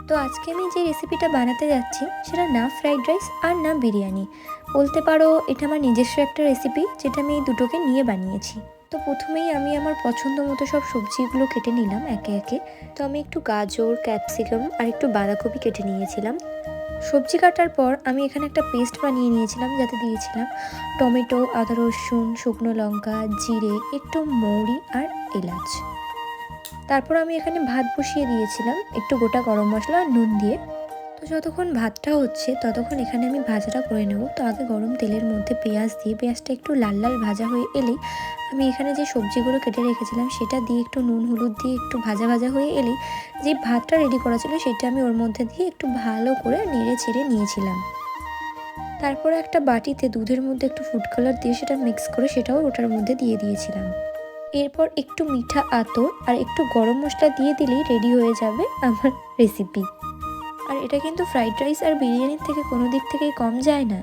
তো আজকে আমি যে রেসিপিটা বানাতে যাচ্ছি সেটা না ফ্রাইড রাইস আর না বিরিয়ানি, বলতে পারো এটা আমার নিজস্ব একটা রেসিপি যেটা আমি এই দুটোকে নিয়ে বানিয়েছি। তো প্রথমেই আমি আমার পছন্দ মতো সব সবজিগুলো কেটে নিলাম একে একে। তো আমি একটু গাজর, ক্যাপসিকাম আর একটু বাঁধাকপি কেটে নিয়েছিলাম। সবজি কাটার পর আমি এখানে একটা পেস্ট বানিয়ে নিয়েছিলাম, যাতে দিয়েছিলাম টমেটো, আদা রসুন, শুকনো লঙ্কা, জিরে, একটু মৌরি আর এলাচ। তারপর আমি এখানে ভাত বসিয়ে দিয়েছিলাম একটু গোটা গরম মশলা আর নুন দিয়ে। তো যতক্ষণ ভাতটা হচ্ছে ততক্ষণ এখানে আমি ভাজাটা করে নেব। তো আগে গরম তেলের মধ্যে পেঁয়াজ দিয়ে পেঁয়াজটা একটু লাল লাল ভাজা হয়ে এলেই আমি এখানে যে সবজিগুলো কেটে রেখেছিলাম সেটা দিয়ে একটু নুন হলুদ দিয়ে একটু ভাজা ভাজা হয়ে এলেই যে ভাতটা রেডি করা ছিল সেটা আমি ওর মধ্যে দিয়ে একটু ভালো করে নেড়ে চেড়ে নিয়েছিলাম। তারপরে একটা বাটিতে দুধের মধ্যে একটু ফুড কালার দিয়ে সেটা মিক্স করে সেটাও ওটার মধ্যে দিয়ে দিয়েছিলাম। এরপর একটু মিঠা আতর আর একটু গরম মশলা দিয়ে দিলেই রেডি হয়ে যাবে আমার রেসিপি। আর এটা কিন্তু ফ্রাইড রাইস আর বিরিয়ানির থেকে কোনো দিক থেকেই কম যায় না।